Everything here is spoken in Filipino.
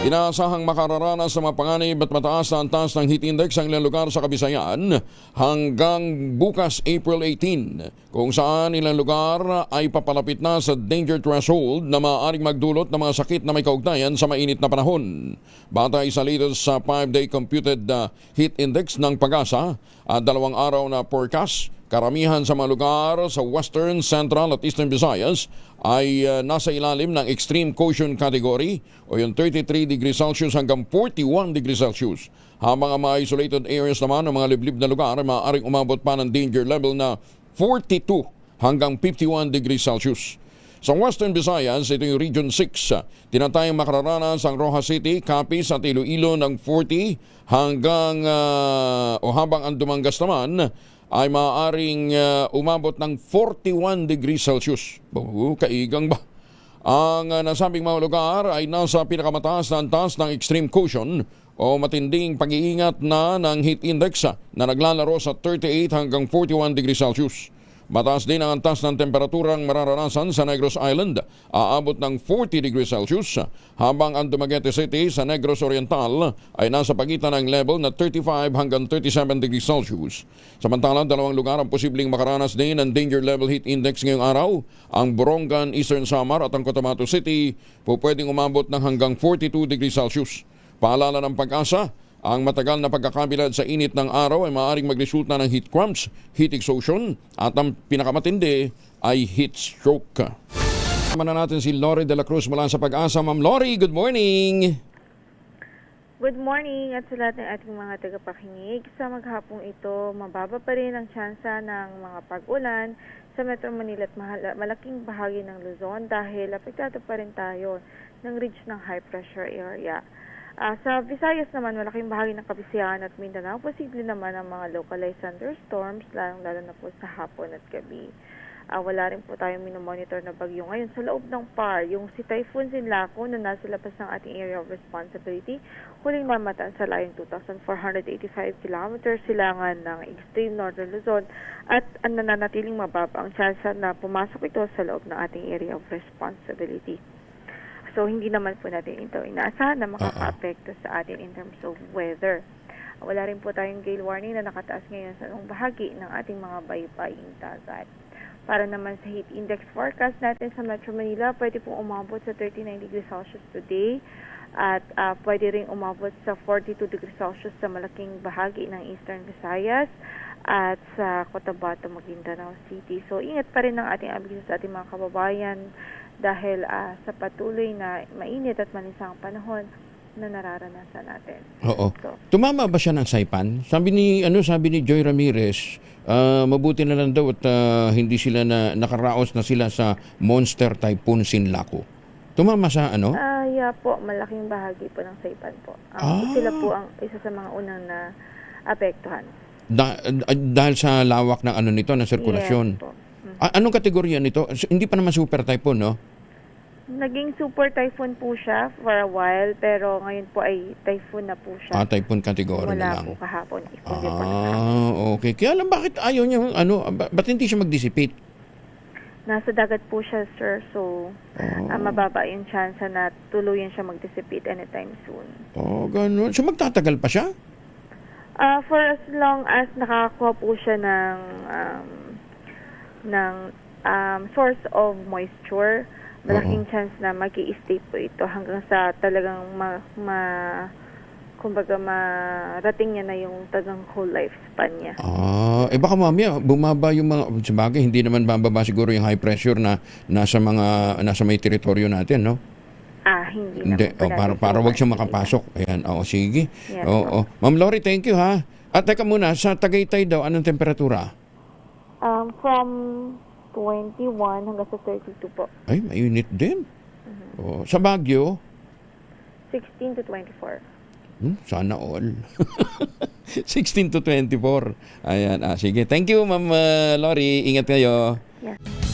Inaasahang makararanas sa mapanganib at mataas na antas ng heat index ang ilang lugar sa Kabisayan hanggang bukas April 18, kung saan ilang lugar ay papalapit na sa danger threshold na maaaring magdulot ng mga sakit na may kaugnayan sa mainit na panahon. Batay sa latest sa 5-day computed heat index ng Pag-asa at 2 araw na forecast, karamihan sa mga lugar sa Western, Central at Eastern Visayas ay nasa ilalim ng extreme caution category o yung 33 degrees Celsius hanggang 41 degrees Celsius. Habang ang mga isolated areas naman ng mga liblib na lugar ay maaaring umabot pa ng danger level na 42 hanggang 51 degrees Celsius. Sa Western Visayas, ito yung Region 6. Tinatayang makararanas ang Rojas City, Capiz at Iloilo ng 40 hanggang habang ang Dumangas naman ay maaaring umabot ng 41 degrees Celsius. Kaigang ba? Ang nasabing mga lugar ay nasa pinakamataas na antas ng extreme caution o matinding pag-iingat na ng heat index na naglalaro sa 38 hanggang 41 degrees Celsius. Mataas din ang antas ng temperaturang mararanasan sa Negros Island, aabot ng 40 degrees Celsius, habang ang Dumaguete City sa Negros Oriental ay nasa pagitan ng level na 35 hanggang 37 degrees Celsius. Samantalang 2 lugar ang posibleng makaranas din ng danger level heat index ngayong araw, ang Borongan, Eastern Samar at ang Cotabato City po pwedeng umabot ng hanggang 42 degrees Celsius. Paalala ng Pag-asa, ang matagal na pagkakabilad sa init ng araw ay maaaring magresulta ng heat cramps, heat exhaustion at ang pinakamatindi ay heat stroke. Kasama na natin si Lori de la Cruz mula sa Pag-asa. Ma'am Lori, good morning! Good morning at sa lahat ng ating mga tagapakinig. Sa maghapong ito, mababa pa rin ang tsansa ng mga pag-ulan sa Metro Manila at malaking bahagi ng Luzon dahil apektado pa rin tayo ng ridge ng high pressure area. Sa Visayas naman, malaking bahagi ng Kabisayan at Mindanao, posible naman ang mga localized thunderstorms, lalo na po sa hapon at gabi. Wala rin po tayong minomonitor na bagyo ngayon. Sa loob ng PAR, yung si Typhoon Sinlaco na nasa labas ng ating area of responsibility, huling mamataan sa layong 2,485 kilometers silangan ng extreme northern Luzon at ang nananatiling mababa ang tsansa na pumasok ito sa loob ng ating area of responsibility. So, hindi naman po natin ito inaasahan na makaka-apekto sa atin in terms of weather. Wala rin po tayong gale warning na nakataas ngayon sa anong bahagi ng ating mga baybaying dagat. Para naman sa heat index forecast natin sa Metro Manila, pwede pong umabot sa 39 degrees Celsius today at pwede rin umabot sa 42 degrees Celsius sa malaking bahagi ng Eastern Visayas at sa Cotabato, Maguindanao City. So, ingat pa rin ang ating abiso sa ating mga kababayan dahil sa patuloy na mainit at manisang panahon na nararanasan natin. Oo. So, tumama ba siya ng Saipan? Sabi ni Joy Ramirez, mabuti na lang daw at hindi sila nakaraos na sila sa Monster Typhoon Sinlaco. Tumama sa ano? Yeah po, malaking bahagi po ng Saipan po. Sila po ang isa sa mga unang na apektuhan. Dahil sa lawak ng nito, ng sirkulasyon. Yes po. Anong kategorya nito? Hindi pa naman super typhoon, no? Naging super typhoon po siya for a while, pero ngayon po ay typhoon na po siya. Typhoon category na lang. Wala po kahapon. Okay. Kaya alam, bakit ayaw niya, ba't hindi siya mag-dissipate? Nasa dagat po siya, sir. So, mababa yung chance na tuluyan siya mag-dissipate anytime soon. Ganun. So, magtatagal pa siya? For as long as nakakakuha po siya ng source of moisture, malaking chance na mag-i-stay po ito hanggang sa talagang kumbaga marating niya na yung tagang whole lifespan niya. Baka mamaya bumaba yung mga, sabagay hindi naman bababa siguro yung high pressure na nasa may teritoryo natin, no? Hindi naman. Para wag siya makapasok. Ayan, sige. Yes, Ma'am Lori, thank you ha. At teka muna, sa Tagaytay daw, anong temperatura? From 21 hanggang sa 32 po. Ay, mainit din. Sa Baguio? 16 to 24. Sana all. 16 to 24. Ayan, sige. Thank you, Ma'am Lori. Ingat kayo. Yes.